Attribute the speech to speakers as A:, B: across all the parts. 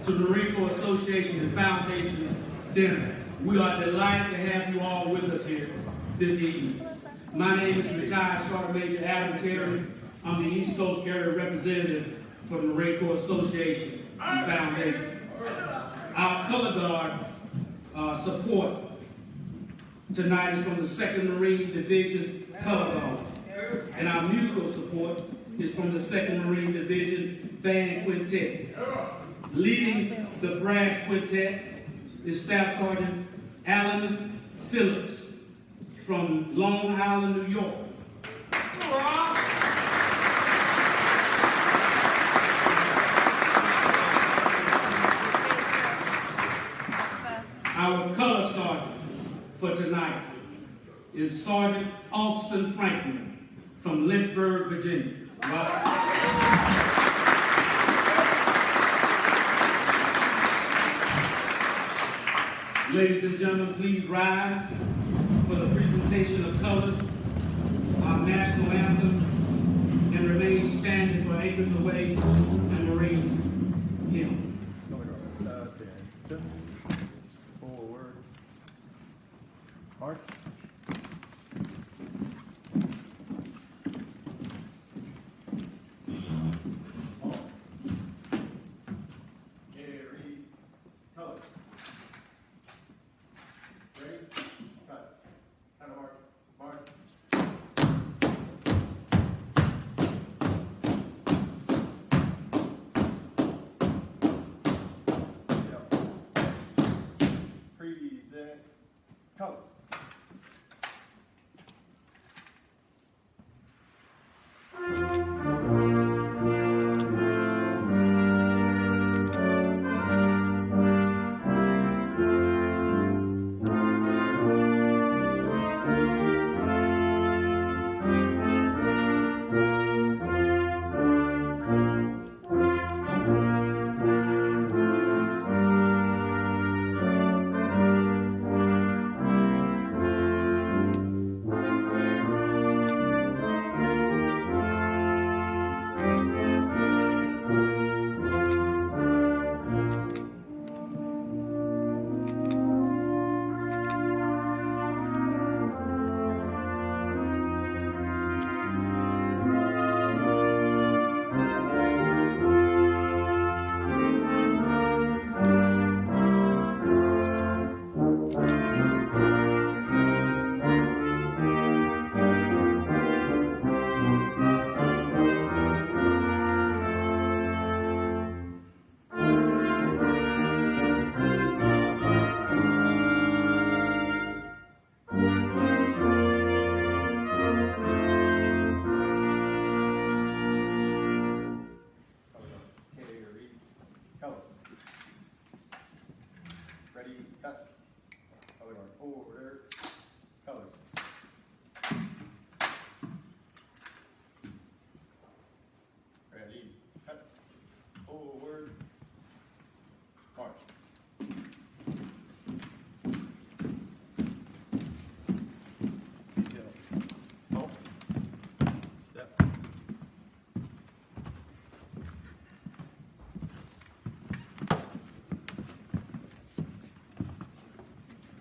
A: to the Marine Corps Association and Foundation Dinner. We are delighted to have you all with us here this evening. My name is retired Sergeant Major Adam Terry. I'm the East Coast Area Representative for the Marine Corps Association and Foundation. Our color guard support tonight is from the 2nd Marine Division Color Guard. And our musical support is from the 2nd Marine Division Band Quintet. Leading the brass quintet is Staff Sergeant Alan Phillips from Long Island, New York. Our color sergeant for tonight is Sergeant Austin Franklin from Lynchburg, Virginia. Ladies and gentlemen, please rise for the presentation of colors, our national anthem, and remain standing for Acres Away and Marines hymn.
B: Forward. March. Color.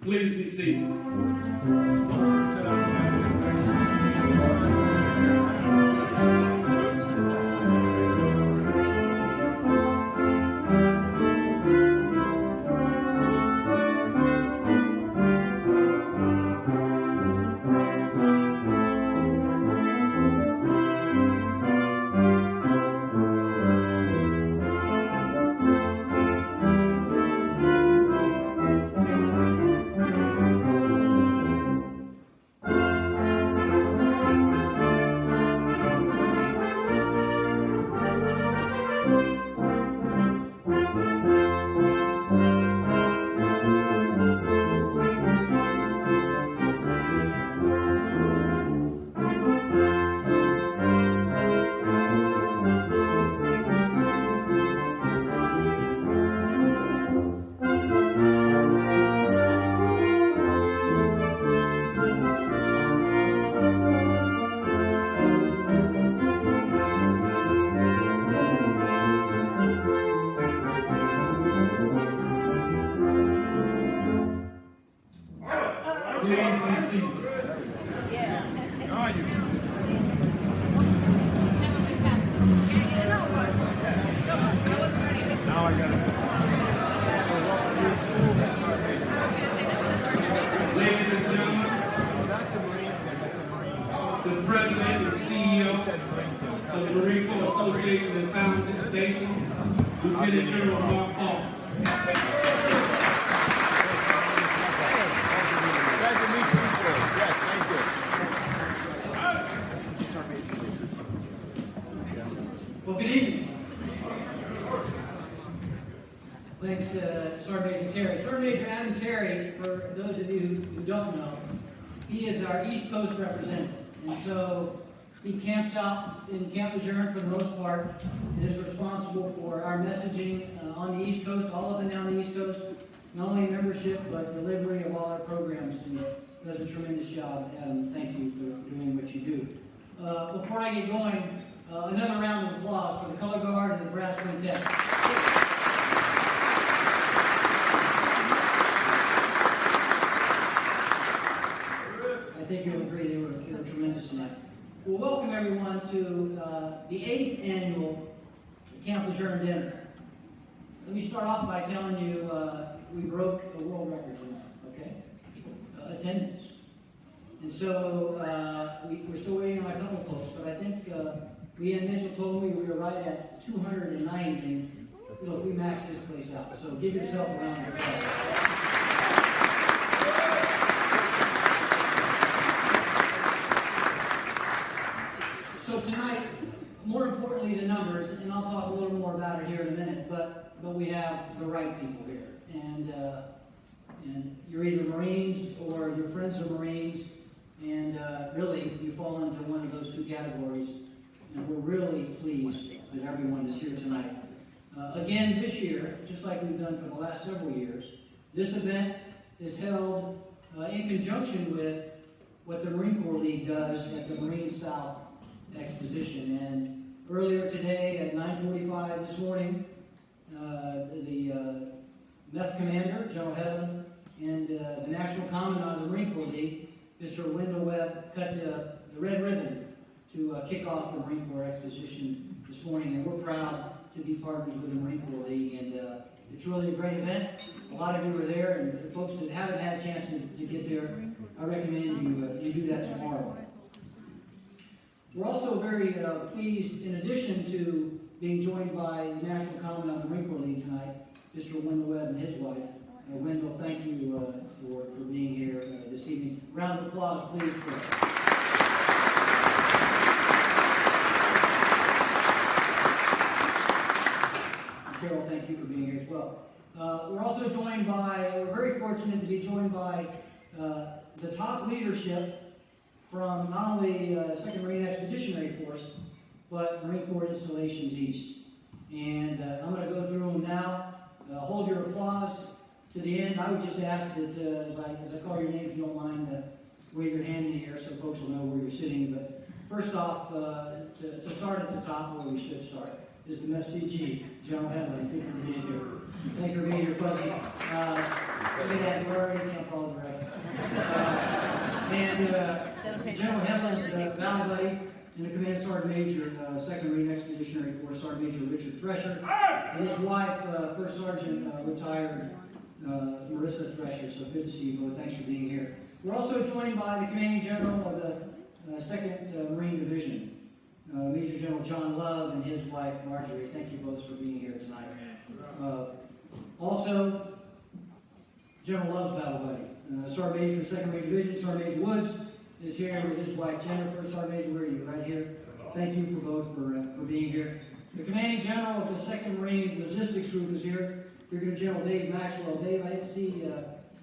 A: Please be seated. Please be seated.
B: How are you? Now I got it.
A: Ladies and gentlemen, the President and CEO of the Marine Corps Association and Foundation, Lieutenant General Mark Paul.
B: Glad to meet you, sir. Yes, thank you.
C: Well, good evening. Thanks, Sergeant Major Terry. Sergeant Major Adam Terry, for those of you who don't know, he is our East Coast representative. And so he camps out in Camp Lejeune for the most part and is responsible for our messaging on the East Coast, all up and down the East Coast, not only membership, but delivery of all our programs. And does a tremendous job, Adam. Thank you for doing what you do. Before I get going, another round of applause for the Color Guard and the Brass Quintet. I think you'll agree they were tremendous tonight. Well, welcome everyone to the 8th annual Camp Lejeune Dinner. Let me start off by telling you we broke a world record tonight, okay? Attendance. And so we're still waiting on a couple folks, but I think Leanne Mitchell told me we were right at 290, and look, we maxed this place out. So give yourself a round of applause. So tonight, more importantly the numbers, and I'll talk a little more about it here in a minute, but we have the right people here. And you're either Marines or your friends are Marines, and really you fall into one of those two categories. And we're really pleased that everyone is here tonight. Again, this year, just like we've done for the last several years, this event is held in conjunction with what the Marine Corps League does at the Marine South Exposition. And earlier today at 9:45 this morning, the MEF Commander, General Hedlund, and the National Commandant of the Marine Corps League, Mr. Wendell Webb, cut the red ribbon to kick off the Marine Corps Exposition this morning. And we're proud to be partners with the Marine Corps League. And it's really a great event. A lot of you were there, and folks that haven't had a chance to get there, I recommend you do that tomorrow. We're also very pleased, in addition to being joined by the National Commandant of the Marine Corps League tonight, Mr. Wendell Webb and his wife. Wendell, thank you for being here this evening. Round of applause, please, for Carol, thank you for being here as well. We're also joined by, we're very fortunate to be joined by the top leadership from not only 2nd Marine Expeditionary Force, but Marine Corps Installations East. And I'm going to go through them now. Hold your applause to the end. I would just ask that as I call your name, if you don't mind, wave your hand in the air so folks will know where you're sitting. But first off, to start at the top, where we should start, is the MFCG, General Hedlund. Thank you for being here. Thank you for being here, Fuzzy. Look at that, you already can't follow directions. And General Hedlund's battle buddy and the Command Sergeant Major, 2nd Marine Expeditionary Force, Sergeant Major Richard Thresher, and his wife, First Sergeant retired Marissa Thresher. So good to see you both. Thanks for being here. We're also joined by the Commanding General of the 2nd Marine Division, Major General John Love, and his wife Marjorie. Thank you both for being here tonight. Also, General Love's battle buddy, Sergeant Major, 2nd Marine Division, Sergeant Major Woods is here with his wife Jennifer. Sergeant Major, where are you? Right here. Thank you for both for being here. The Commanding General of the 2nd Marine Logistics Group is here. Brigadier General Dave Maxwell. Dave, I didn't see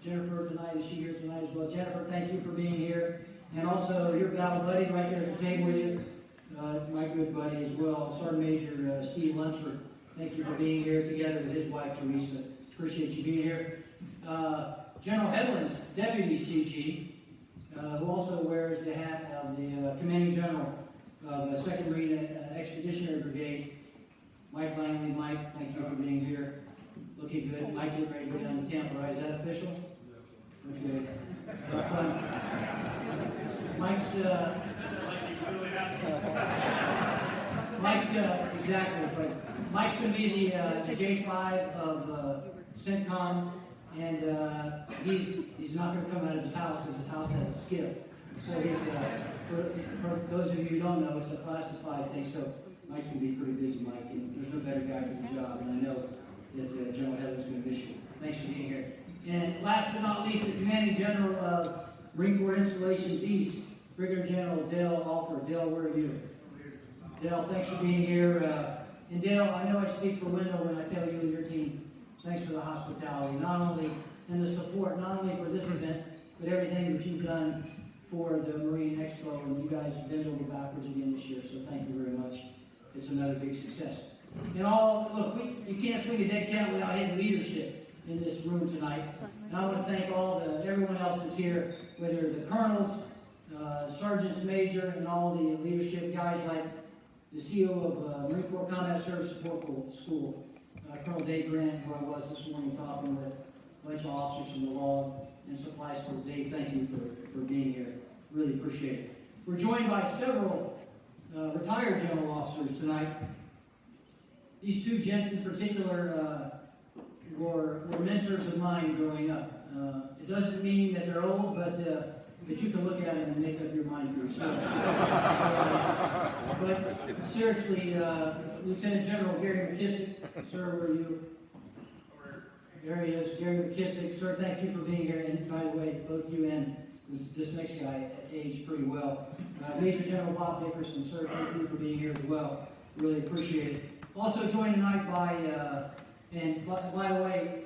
C: Jennifer tonight. Is she here tonight as well? Jennifer, thank you for being here. And also your battle buddy right there at the table with you, my good buddy as well, Sergeant Major Steve Lunsford. Thank you for being here together with his wife Teresa. Appreciate you being here. General Hedlund's Deputy CG, who also wears the hat of the Commanding General of the 2nd Marine Expeditionary Brigade, Mike Langley. Mike, thank you for being here. Looking good. Mike, getting ready to go down to Tampa, right? Is that official? Yes, sir. Okay. Mike's, exactly, but Mike's going to be the J5 of CENTCOM, and he's not going to come out of his house because his house has a skiff. So he's, for those of you who don't know, it's a classified thing, so Mike can be pretty busy, Mike, and there's no better guy for the job, and I know that General Heather's going to miss you. Thanks for being here. And last but not least, the Commanding General of Marine Corps Installations East, Brigadier General Dale Alford. Dale, where are you? Dale, thanks for being here. And Dale, I know I speak for Wendell when I tell you and your team, thanks for the hospitality, not only and the support, not only for this event, but everything that you've done for the Marine Expo, and you guys bent over backwards again this year, so thank you very much. It's another big success. And look, you can't swing a dead cat without having leadership in this room tonight. And I want to thank everyone else that's here, whether the colonels, sergeants major, and all the leadership guys like the CEO of Marine Corps Combat Service Support School, Colonel Dave Grant, who I was this morning talking with, a bunch of officers from the Law and Supply School. Dave, thank you for being here. Really appreciate it. We're joined by several retired general officers tonight. These two gents in particular were mentors of mine growing up. It doesn't mean that they're old, but you can look at them and make up your mind for yourself. But seriously, Lieutenant General Gary McKissick, sir, where are you? There he is, Gary McKissick. Sir, thank you for being here. And by the way, both you and this next guy aged pretty well. Major General Bob Dickerson, sir, thank you for being here as well. Really appreciate it. Also joined tonight by the way,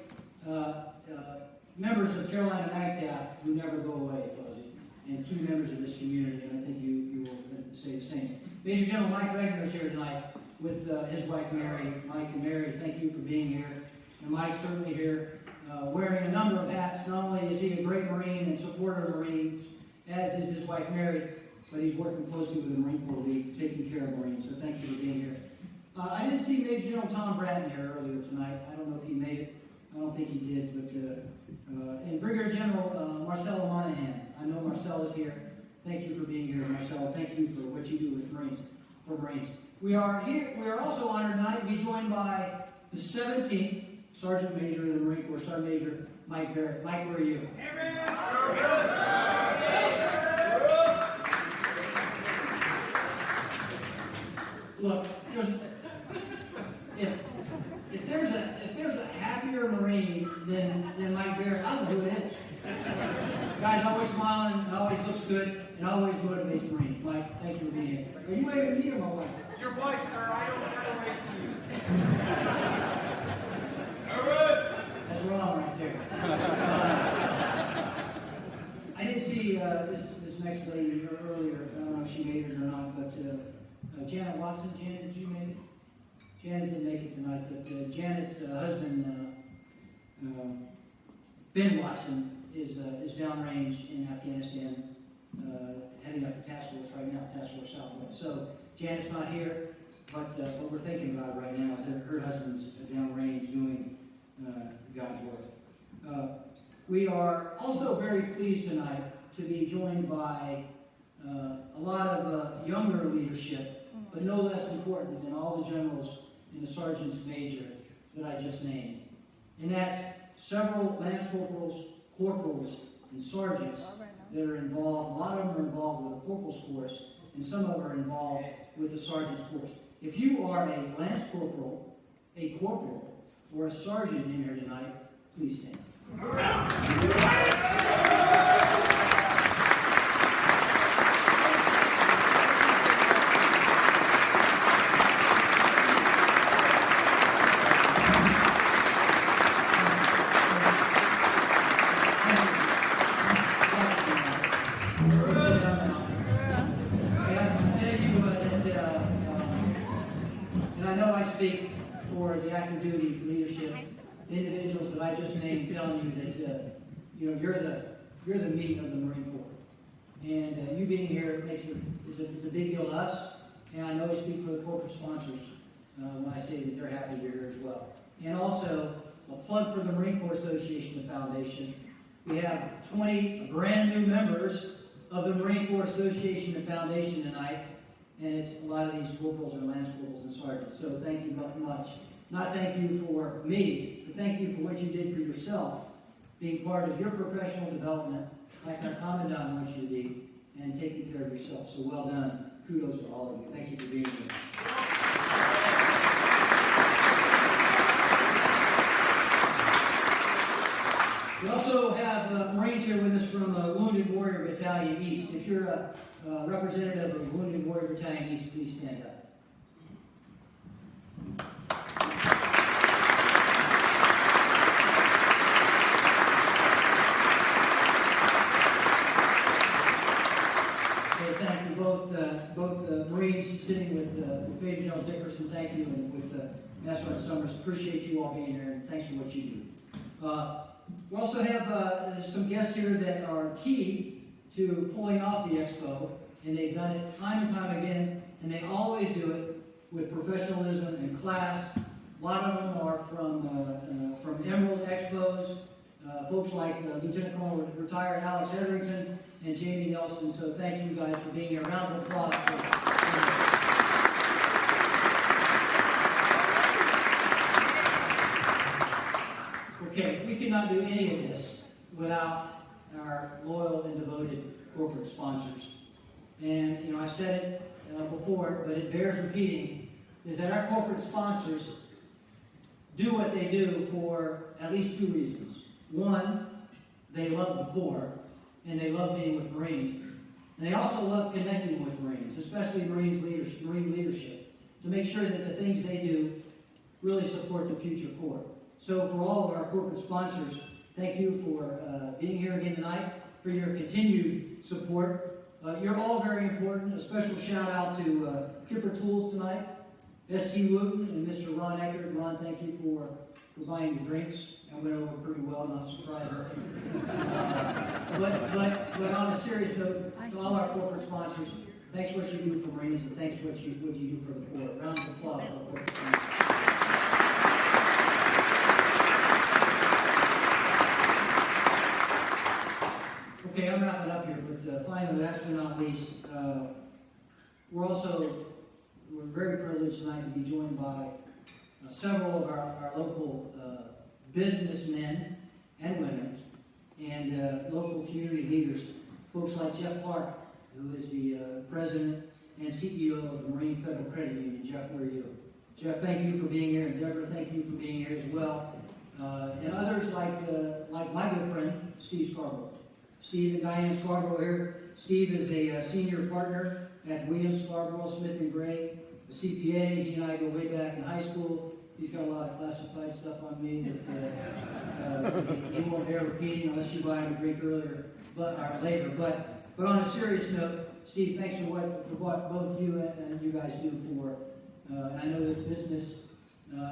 C: members of Carolina MAGTAP who never go away, Fuzzy, and key members of this community, and I think you will say the same. Major General Mike Regner is here tonight with his wife Mary. Mike and Mary, thank you for being here. And Mike's certainly here wearing a number of hats. Not only is he a great Marine and supporter of Marines, as is his wife Mary, but he's working closely with the Marine Corps League, taking care of Marines. So thank you for being here. I didn't see Major General Tom Bratton here earlier tonight. I don't know if he made it. I don't think he did. But and Brigadier General Marcelo Monahan. I know Marcel is here. Thank you for being here, Marcel. Thank you for what you do with Marines, for Marines. We are here. We are also honored tonight to be joined by the 17th Sergeant Major of the Marine Corps, Sergeant Major Mike Barrett. Mike, where are you? Look, if there's a happier Marine than Mike Barrett, I don't know who it is. Guy's always smiling, and always looks good, and always motivates Marines. Mike, thank you for being here. Are you waiting to meet him or what?
B: Your wife, sir. I don't wait for you.
C: That's wrong right there. I didn't see this next lady earlier. I don't know if she made it or not, but Janet Watson. Janet, did you make it? Janet didn't make it tonight, but Janet's husband, Ben Watson, is downrange in Afghanistan, heading up the task force right now, Task Force Southwest. So Janet's not here, but what we're thinking about right now is that her husband's downrange doing God's work. We are also very pleased tonight to be joined by a lot of younger leadership, but no less important than all the generals and the sergeants major that I just named. And that's several lance corporals, corporals, and sergeants that are involved. A lot of them are involved with the corporal's course, and some of them are involved with the sergeant's course. If you are a lance corporal, a corporal, or a sergeant in here tonight, please stand. For the active duty leadership, individuals that I just named, telling you that you're the meat of the Marine Corps, and you being here is a big deal to us. And I know I speak for the corporate sponsors when I say that they're happy you're here as well. And also a plug for the Marine Corps Association and Foundation. We have 20 brand new members of the Marine Corps Association and Foundation tonight, and it's a lot of these corporals and lance corporals and sergeants. So thank you very much. Not thank you for me, but thank you for what you did for yourself, being part of your professional development, like our commandant wants you to be, and taking care of yourself. So well done. Kudos to all of you. Thank you for being here. We also have Marines here with us from Wounded Warrior Battalion East. If you're a representative of Wounded Warrior Battalion East, please stand up. Okay, thank you. Both Marines sitting with Major General Dickerson, thank you, and with Master Sergeant Summers, appreciate you all being here, and thanks for what you do. We also have some guests here that are key to pulling off the expo, and they've done it time and time again, and they always do it with professionalism and class. A lot of them are from Emerald Expos, folks like Lieutenant Colonel retired Alex Etherington and Jamie Nelson. So thank you guys for being here. Round of applause. Okay, we cannot do any of this without our loyal and devoted corporate sponsors. And, you know, I've said it before, but it bears repeating, is that our corporate sponsors do what they do for at least two reasons. One, they love the Corps, and they love being with Marines. And they also love connecting with Marines, especially Marine leadership, to make sure that the things they do really support the future Corps. So for all of our corporate sponsors, thank you for being here again tonight, for your continued support. You're all very important. A special shout out to Kipper Tools tonight, S.T. Wooten and Mr. Ron Eckert. Ron, thank you for buying the drinks. I went over pretty well, not surprising. But on a serious note, to all our corporate sponsors, thanks for what you do for Marines, and thanks for what you do for the Corps. Round of applause for our corporate sponsors. Okay, I'm wrapping up here, but finally, last but not least, we're very privileged tonight to be joined by several of our local businessmen and women and local community leaders, folks like Jeff Clark, who is the president and CEO of the Marine Federal Credit Union. Jeff, where are you? Jeff, thank you for being here, and Deborah, thank you for being here as well. And others like my good friend, Steve Scarborough. Steve and Diane Scarborough here. Steve is a senior partner at Williams Scarborough, Smith & Gray, a CPA. He and I go way back in high school. He's got a lot of classified stuff on me that he won't bear repeating unless you buy him a drink later. But on a serious note, Steve, thanks for what both you and you guys do for. I know there's business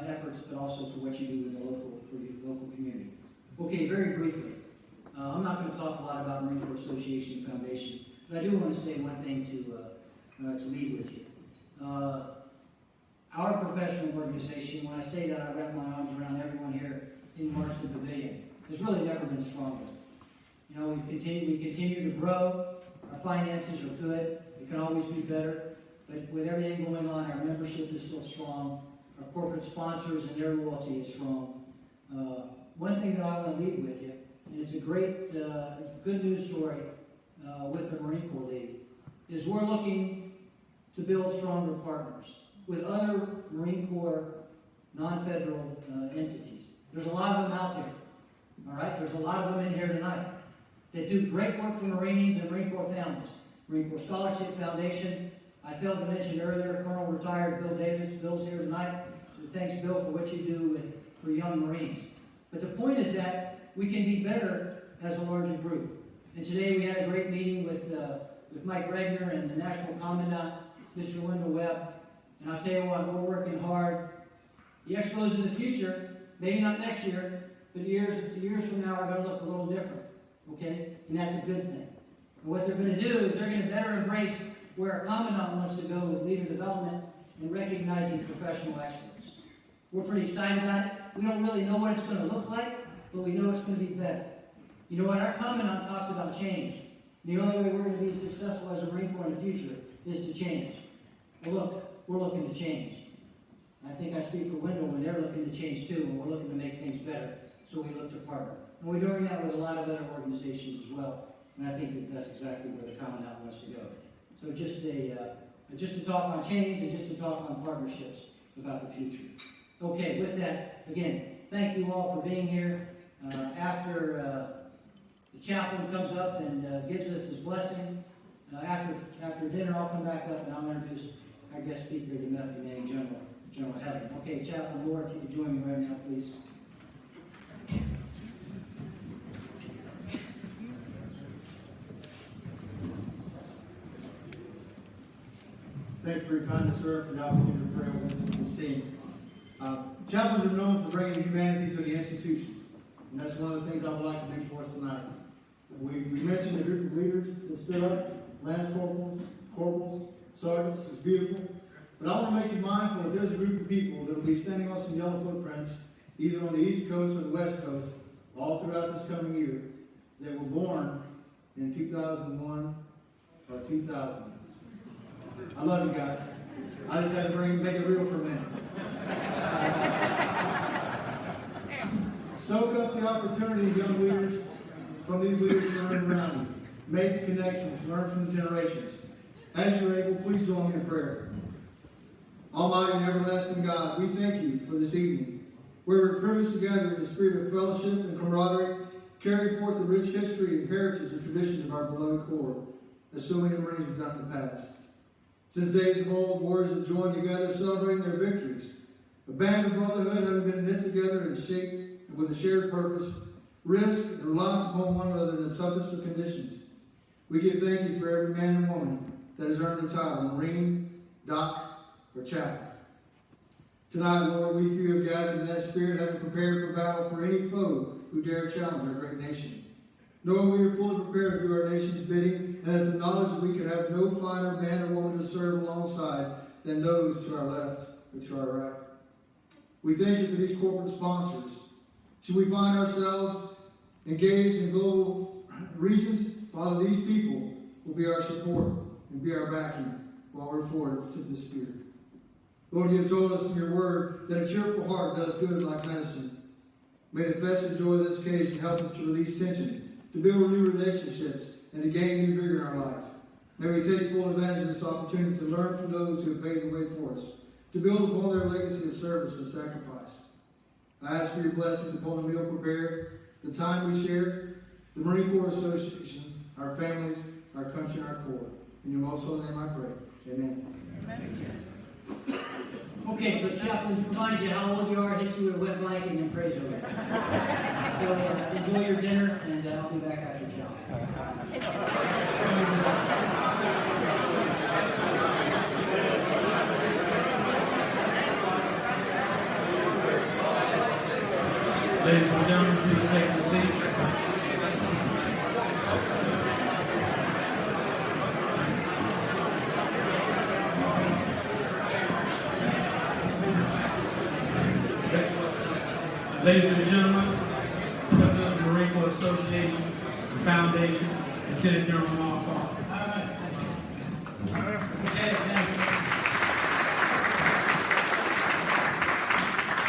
C: efforts, but also for what you do in the local community. Okay, very briefly. I'm not going to talk a lot about Marine Corps Association and Foundation, but I do want to say one thing to leave with you. Our professional organization, when I say that, I wrap my arms around everyone here in Marston Pavilion, has really never been stronger. You know, we continue to grow. Our finances are good. It can always be better. But with everything going on, our membership is still strong. Our corporate sponsors and their loyalty is strong. One thing that I want to leave with you, and it's a great, good news story with the Marine Corps League, is we're looking to build stronger partners with other Marine Corps non-federal entities. There's a lot of them out there, all right? There's a lot of them in here tonight that do great work for Marines and Marine Corps families. Marine Corps Scholarship Foundation, I failed to mention earlier, Colonel retired Bill Davis. Bill's here tonight. Thanks, Bill, for what you do for young Marines. But the point is that we can be better as a larger group. And today we had a great meeting with Mike Regner and the National Commandant, Mr. Wendell Webb. And I'll tell you what, we're working hard. The expos in the future, maybe not next year, but years from now are going to look a little different. Okay? And that's a good thing. And what they're going to do is they're going to better embrace where a commandant wants to go with leader development and recognizing professional excellence. We're pretty excited about it. We don't really know what it's going to look like, but we know it's going to be better. You know what? Our commandant talks about change. The only way we're going to be successful as a Marine Corps in the future is to change. Well, look, we're looking to change. I think I speak for Wendell when they're looking to change too, and we're looking to make things better. So we look to partner. And we're doing that with a lot of other organizations as well. And I think that that's exactly where the commandant wants to go. So just to talk on change and just to talk on partnerships about the future. Okay, with that, again, thank you all for being here. After the chaplain comes up and gives us his blessing, after dinner, I'll come back up and I'll introduce our guest speaker, the Methodist name, General Heaven. Okay, Chaplain Moore, if you could join me right now, please.
D: Thank you for your kindness, sir, for the opportunity to pray with this team. Chaplains are known for bringing humanity to the institution, and that's one of the things I would like to do for us tonight. We mentioned a group of leaders that stood up, lance corporals, sergeants. It was beautiful. But I want to make you mindful that there's a group of people that will be standing on some yellow footprints, either on the East Coast or the West Coast, all throughout this coming year, that were born in 2001 or 2000. I love you guys. I just had to make it real for a minute. Soak up the opportunity, young leaders, from these leaders that are around you. Make the connections, learn from the generations. As you're able, please join me in prayer. Almighty and everlasting God, we thank you for this evening, where we're privileged together in the spirit of fellowship and camaraderie, carrying forth the rich history and heritage and traditions of our beloved Corps, as so many Marines have done in the past. Since days of old, warriors have joined together, celebrating their victories. A band of brotherhood having been knit together and shaped with a shared purpose, risk and reliance upon one another in the toughest of conditions. We give thank you for every man and woman that has earned the title Marine, Doc, or Chaplain. Tonight, Lord, we feel gathered in that spirit, having prepared for battle for any foe who dare challenge our great nation. Knowing we are fully prepared to do our nation's bidding, and at the knowledge that we can have no finer man or woman to serve alongside than those to our left or to our right. We thank you for these corporate sponsors. Should we find ourselves engaged in global regions, Father, these people will be our support and be our backing while we're forward to this spirit. Lord, you have told us in your word that a cheerful heart does good like medicine. May the festive joy of this occasion help us to release tension, to build new relationships, and to gain new vigor in our life. May we take full advantage of this opportunity to learn from those who have paved the way for us, to build upon their legacy of service and sacrifice. I ask for your blessings upon the meal prepared, the time we share, the Marine Corps Association, our families, our country, and our Corps. In your most holy name I pray. Amen.
B: Amen.
C: Okay, so Chaplain reminds you how old you are, hits you with a wet blanket, and then prays over it. So enjoy your dinner, and I'll be back after chow.
A: Ladies and gentlemen, please take your seats. Ladies and gentlemen, President of the Marine Corps Association, the Foundation, Lieutenant General Marston.
C: Okay, thanks.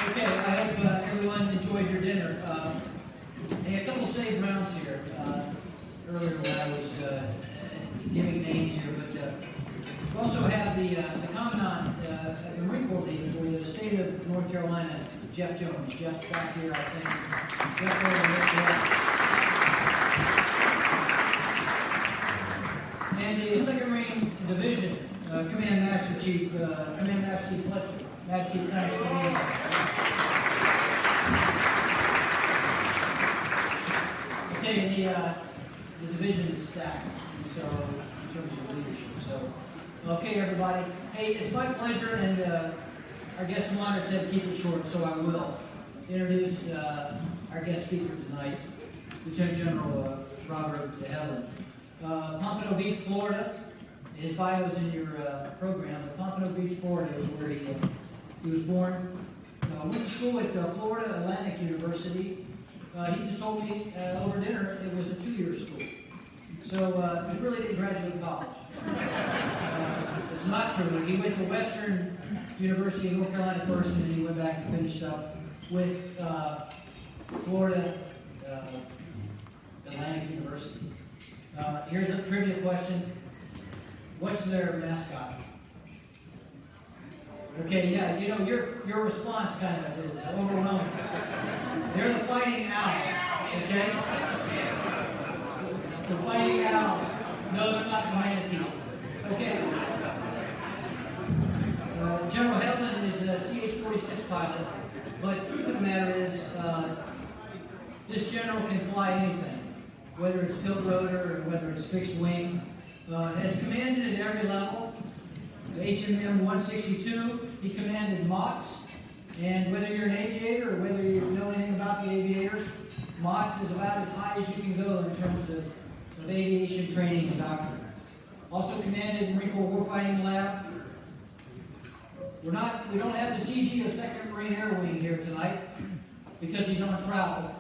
C: Okay, I hope everyone enjoyed your dinner. A couple saved rounds here. Earlier when I was giving names here, but we also have the Commandant of the Marine Corps League for the state of North Carolina, Jeff Jones. Jeff's back here, I think. Jeff, and the 2nd Marine Division, Command Master Chief Fletcher, Master Chief Thanks to me. I'll tell you, the division is stacked, so in terms of leadership. So, okay, everybody. Hey, it's my pleasure, and our guest of honor said keep it short, so I will introduce our guest speaker tonight, Lieutenant General Robert DeHelen. Pompano Beach, Florida. His bio is in your program. But Pompano Beach, Florida is where he was born. Went to school at Florida Atlantic University, he just told me over dinner it was a 2-year school. So he really didn't graduate college. It's not true. He went to Western University in North Carolina first, and then he went back and finished up with Florida Atlantic University. Here's a trivia question. What's their mascot? Okay, yeah, you know, your response kind of is overwhelming. They're the Fighting Owls, okay? The Fighting Owls. No, they're not the Manatees. Okay. General Hedlund is a CH-46 pilot, but the truth of the matter is, this general can fly anything, whether it's tilt rotor or whether it's fixed wing. Has commanded at every level. HMM 162, he commanded MOTS, and whether you're an aviator or whether you know anything about the aviators, MOTS is about as high as you can go in terms of aviation training and doctrine. Also commanded Marine Corps Warfighting Lab. We don't have the CG of 2nd Marine Air Wing here tonight because he's on travel.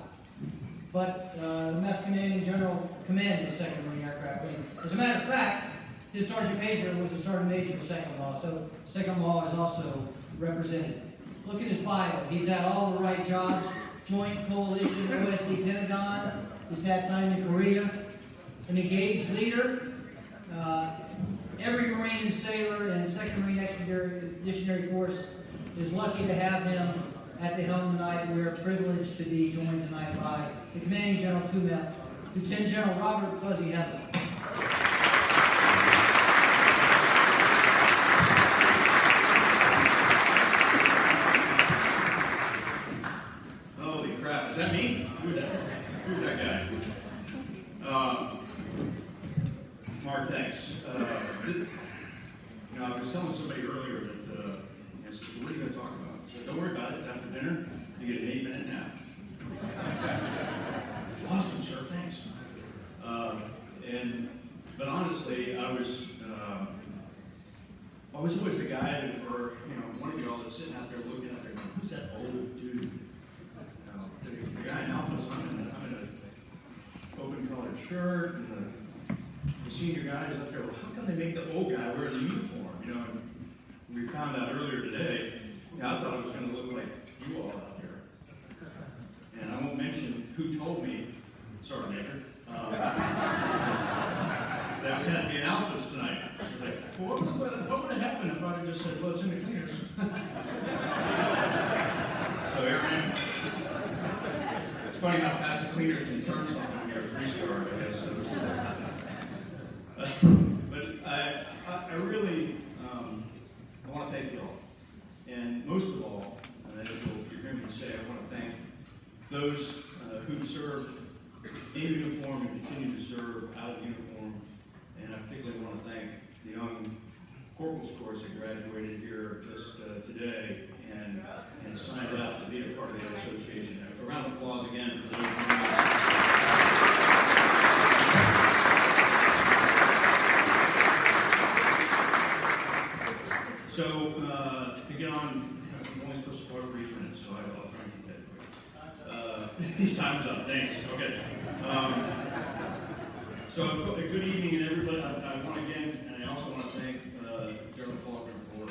C: But the MEF Commanding General commanded the 2nd Marine Aircraft Wing. As a matter of fact, his Sergeant Major was the Sergeant Major of 2nd Law, so 2nd Law is also represented. Look at his bio. He's had all the right jobs. Joint Coalition, OSD, Pentagon. He's had time in Korea. An engaged leader. Every Marine sailor and 2nd Marine Expeditionary Force is lucky to have him at the helm tonight. We are privileged to be joined tonight by the Commanding General 2MEF, Lieutenant General Robert Fuzzy Hedlund.
E: Holy crap, is that me? Who's that guy? Mark, thanks. I was telling somebody earlier that, I said, what are you going to talk about? I said, don't worry about it. It's after dinner. You get an 8-minute nap. Awesome, sir. Thanks. But honestly, I was always the guy, or one of y'all that's sitting out there looking out there, going, who's that old dude? The guy in Alpha's I'm in an open collared shirt, and the senior guys up there. Well, how come they make the old guy wear the uniform? And we found out earlier today. I thought it was going to look like you all out there. And I won't mention who told me, Sergeant Major, that we had to be in Alphas tonight. I was like, well, what would have happened if I had just said, well, it's in the cleaners? So, Aaron, it's funny how fast the cleaners can turn something when you're a 3-star, I guess. But I really, I want to thank you all. And most of all, as you're hearing me say, I want to thank those who served in uniform and continue to serve out of uniform. And I particularly want to thank the young corporal's course that graduated here just today and signed up to be a part of the association. A round of applause again for those. So, to get on, I'm only supposed to talk for 3 minutes, so I'll try and keep that quick. Time's up, thanks. Okay. So, a good evening, and everybody. I want again, and I also want to thank General Faulkner for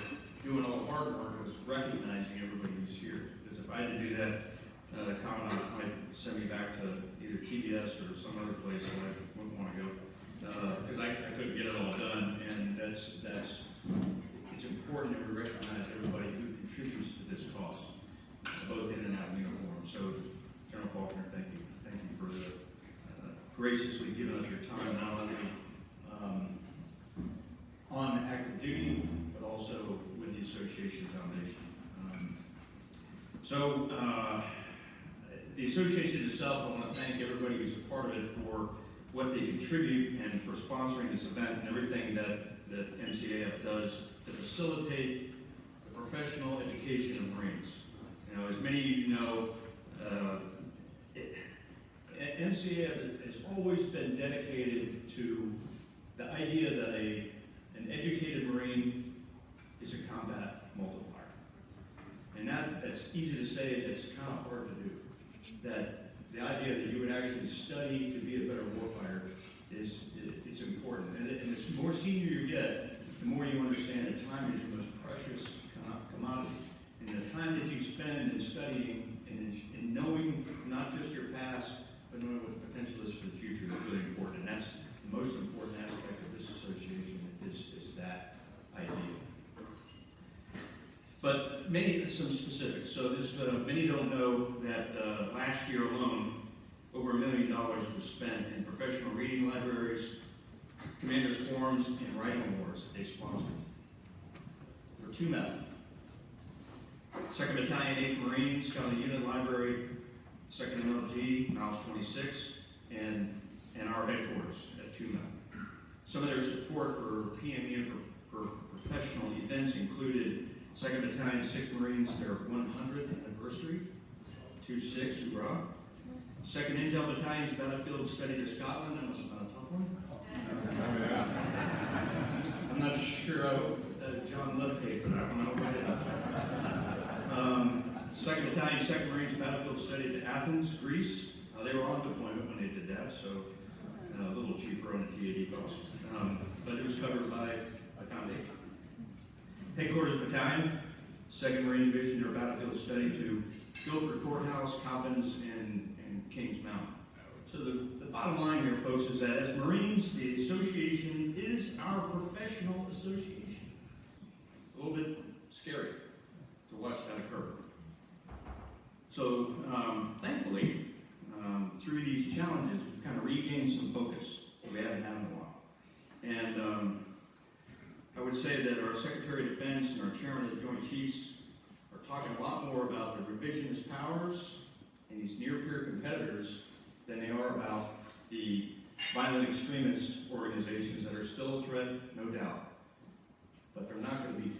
E: doing all the hard work of recognizing everybody who's here. Because if I had to do that, Commandant might send me back to either TBS or some other place that I wouldn't want to go. Because I couldn't get it all done, and it's important that we recognize everybody who contributes to this cause, both in and out of uniform. So, General Faulkner, thank you. Thank you for the graciously giving up your time, not only on active duty, but also with the Association Foundation. The association itself, I want to thank everybody who's a part of it for what they contribute and for sponsoring this event and everything that MCAF does to facilitate the professional education of Marines. As many of you know, MCAF has always been dedicated to the idea that an educated Marine is a combat multiplier. And that's easy to say, it's kind of hard to do. That the idea that you would actually study to be a better warfighter it's important. And it's the more senior you get, the more you understand that time is your most precious commodity. And the time that you spend in studying and in knowing not just your past, but knowing what the potential is for the future is really important. And that's the most important aspect of this association is that idea. But some specifics. So many don't know that last year alone, over $1 million was spent in professional reading libraries, commanders' forums, and writing awards that they sponsored. For 2MEF, 2nd Battalion, 8th Marines, County Unit Library, 2nd MLG, Miles 26, and our headquarters at 2MEF. Some of their support for PME and for professional events included 2nd Battalion, 6th Marines, their 100th anniversary, 2-6, hoorah. 2nd Intel Battalion's battlefield study to Scotland. That must have been a tough one. I'm not sure. I hope John Love paid for that one. I hope I did. 2nd Battalion, 2nd Marines battlefield study to Athens, Greece. They were on deployment when they did that, so a little cheaper on the TAD cost. But it was covered by Foundation. Headquarters Battalion, 2nd Marine Division, their battlefield study to Guilford Courthouse, Coppins, and Kings Mountain. So the bottom line here, folks, is that as Marines, the association is our professional association. A little bit scary to watch that occur. So thankfully, through these challenges, we've kind of regained some focus that we haven't had in a while. And I would say that our Secretary of Defense and our Chairman of the Joint Chiefs are talking a lot more about the revisionist powers and these near-peer competitors than they are about the violent extremist organizations that are still a threat, no doubt. But they're not going to be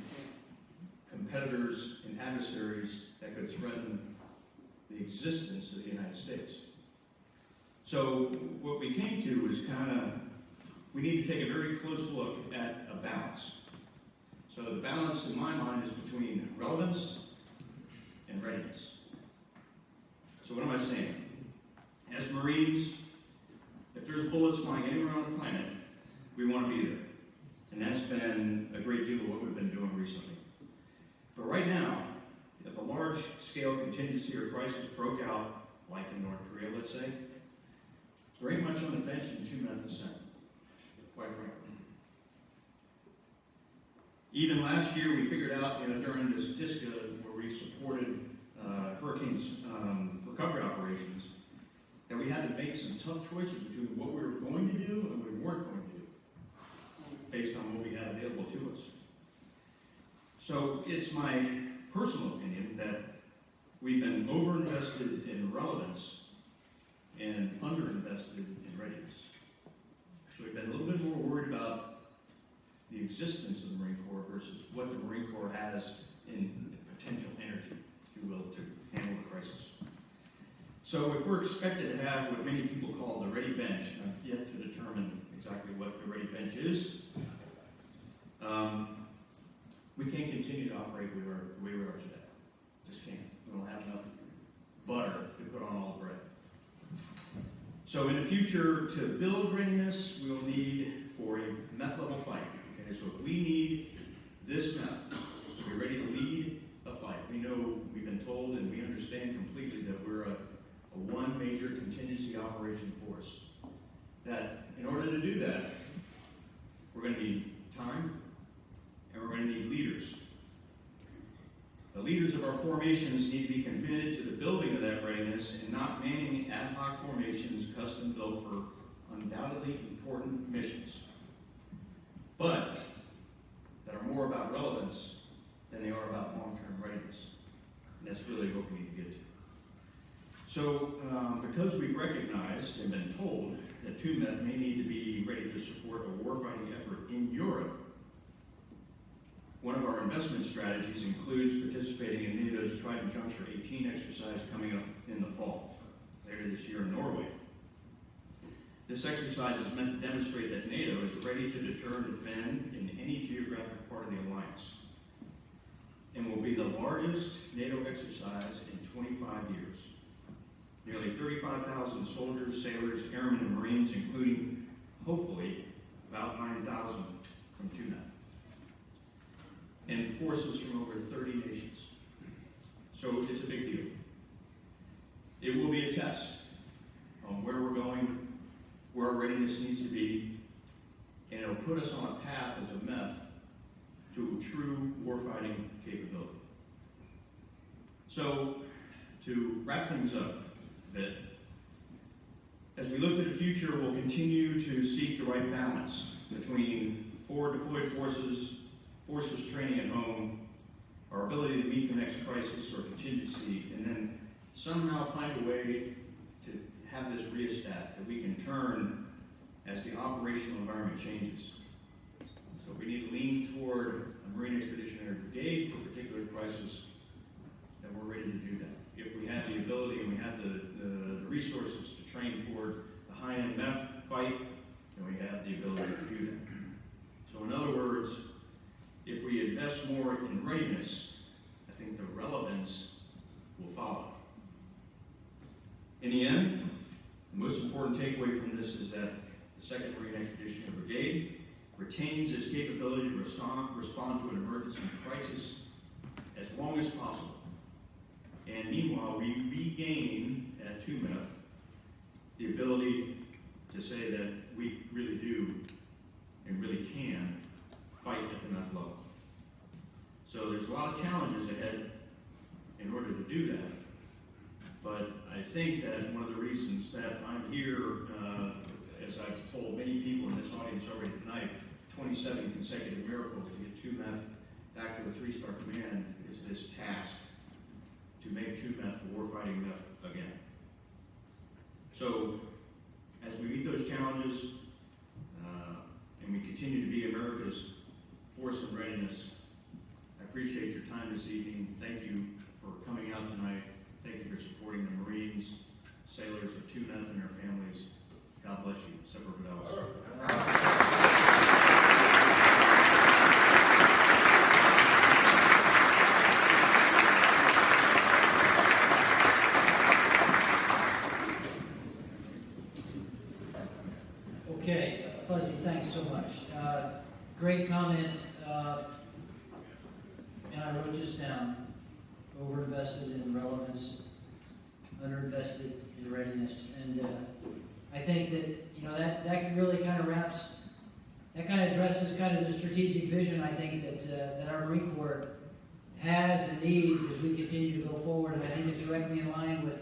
E: competitors and adversaries that could threaten the existence of the United States. So what we came to is we need to take a very close look at a balance. So the balance in my mind is between relevance and readiness. So what am I saying? As Marines, if there's bullets flying anywhere on the planet, we want to be there. And that's been a great deal of what we've been doing recently. But right now, if a large-scale contingency or crisis broke out, like in North Korea, let's say, there ain't much on the bench in 2%, quite frankly. Even last year, we figured out, during this DISCA, where we supported hurricanes recovery operations, that we had to make some tough choices between what we were going to do and what we weren't going to do, based on what we had available to us. So it's my personal opinion that we've been overinvested in relevance and underinvested in readiness. So we've been a little bit more worried about the existence of the Marine Corps versus what the Marine Corps has in potential energy, if you will, to handle the crisis. So if we're expected to have what many people call the ready bench, and I've yet to determine exactly what the ready bench is, we can't continue to operate the way we are today. Just can't. We don't have enough butter to put on all the bread. So in the future, to build readiness, we'll need for a meth level fight. Okay, so if we need this meth to be ready to lead a fight, we know, we've been told, and we understand completely that we're a one major contingency operation force. That in order to do that, we're going to need time, and we're going to need leaders. The leaders of our formations need to be committed to the building of that readiness and not manning ad hoc formations custom built for undoubtedly important missions, but that are more about relevance than they are about long-term readiness. And that's really what we need to get to. So, because we've recognized and been told that 2MEF may need to be ready to support a warfighting effort in Europe, one of our investment strategies includes participating in NATO's Trident Juncture 18 exercise coming up in the fall, later this year in Norway. This exercise is meant to demonstrate that NATO is ready to deter and defend in any geographic part of the alliance, and will be the largest NATO exercise in 25 years. nearly 35,000 soldiers, sailors, airmen, and Marines, including, hopefully, about 9,000 from TUNEF, and forces from over 30 nations. So it's a big deal. It will be a test on where we're going, where our readiness needs to be, and it'll put us on a path as a MEF to true warfighting capability. So, to wrap things up a bit, as we look to the future, we'll continue to seek the right balance between forward deployed forces, forces training at home, our ability to meet the next crisis or contingency, and then somehow find a way to have this rheostat that we can turn as the operational environment changes. So we need to lean toward a Marine Expeditionary Brigade for a particular crisis, then we're ready to do that. If we have the ability and we have the resources to train toward the high-end MEF fight, then we have the ability to do that. So in other words, if we invest more in readiness, I think the relevance will follow. In the end, the most important takeaway from this is that the 2nd Marine Expeditionary Brigade retains its capability to respond to an emergency crisis as long as possible. And meanwhile, we regain at TUMEF the ability to say that we really do and really can fight at the MEF level. So there's a lot of challenges ahead in order to do that. But I think that one of the reasons that I'm here, as I've told many people in this audience already tonight, 27 consecutive miracles to get TUMEF back to a 3-star command is this task to make TUMEF a warfighting MEF again. So, as we meet those challenges, and we continue to be America's force of readiness, I appreciate your time this evening. Thank you for coming out tonight. Thank you for supporting the Marines, sailors of TUNEF and their families. God bless you. Semper Fidelis.
C: Okay, Fuzzy, thanks so much. Great comments, and I wrote this down. Overinvested in relevance, underinvested in readiness, and I think that that really kind of addresses kind of the strategic vision I think that our Marine Corps has and needs as we continue to go forward, and I think it's directly in line with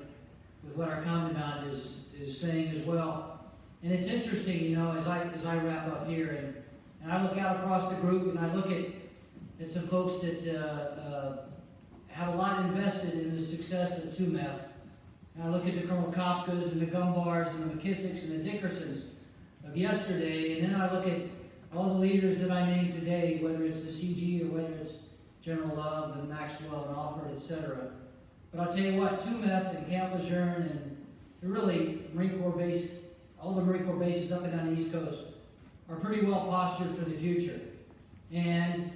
C: what our Commandant is saying as well. And it's interesting, as I wrap up here, and I look out across the group, and I look at some folks that have a lot invested in the success of TUMEF. And I look at the Colonel Kopkas and the Gumbars and the McKissicks and the Dickersons of yesterday, and then I look at all the leaders that I named today, whether it's the CG or whether it's General Love and Maxwell and Alford, etc. But I'll tell you what, TUMEF and Camp Lejeune and really Marine Corps base, all the Marine Corps bases up and down the East Coast are pretty well postured for the future. And,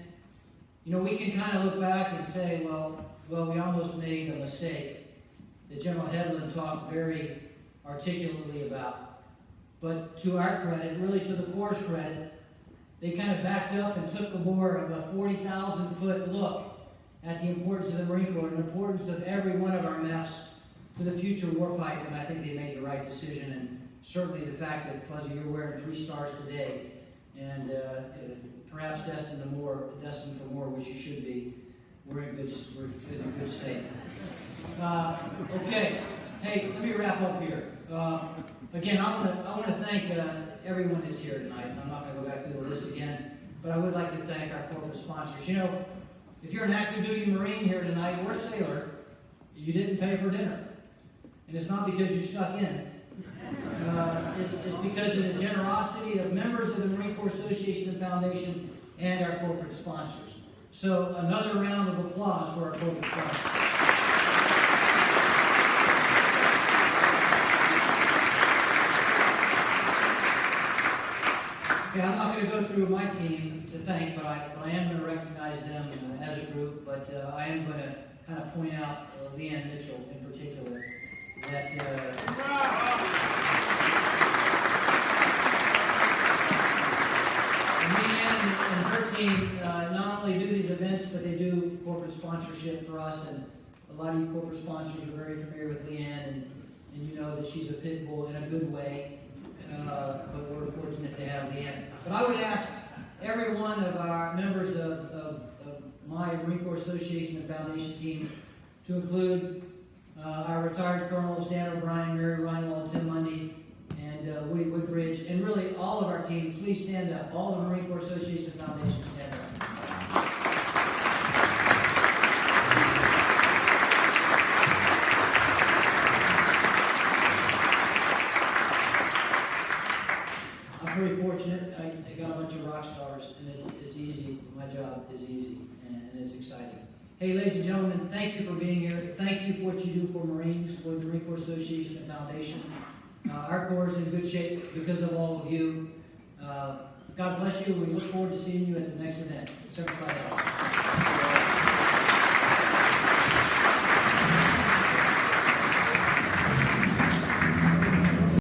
C: we can kind of look back and say, well, we almost made a mistake that General Hedlund talked very articulately about. But to our credit, really to the Corps' credit, they kind of backed up and took a more of a 40,000-foot look at the importance of the Marine Corps and the importance of every one of our MEFs for the future warfight, and I think they made the right decision. And certainly the fact that, Fuzzy, you're wearing 3 stars today, and perhaps destined for more, which you should be. We're in good state. Okay. Hey, let me wrap up here. Again, I want to thank everyone that's here tonight. I'm not going to go back through the list again, but I would like to thank our corporate sponsors. If you're an active duty Marine here tonight or sailor, you didn't pay for dinner, and it's not because you snuck in. It's because of the generosity of members of the Marine Corps Association and Foundation and our corporate sponsors. So another round of applause for our corporate sponsors. Okay, I'm not going to go through my team to thank, but I am going to recognize them as a group, but I am going to kind of point out Leanne Mitchell in particular. that Leanne and her team not only do these events, but they do corporate sponsorship for us. And a lot of you corporate sponsors are very familiar with Leanne, and you know that she's a pit bull in a good way. But we're fortunate to have Leanne. But I would ask every one of our members of my Marine Corps Association and Foundation team to include our retired colonels, Dan O'Brien, Mary Reinwald, Tim Mundy, and Woody Woodbridge, and really all of our team. Please stand up. All the Marine Corps Association and Foundation, stand up. I'm pretty fortunate. I got a bunch of rock stars, and it's easy. My job is easy, and it's exciting. Hey, ladies and gentlemen, thank you for being here. Thank you for what you do for Marines, for the Marine Corps Association and Foundation. Our Corps is in good shape because of all of you. God bless you. We look forward to seeing you at the next event. September 5th.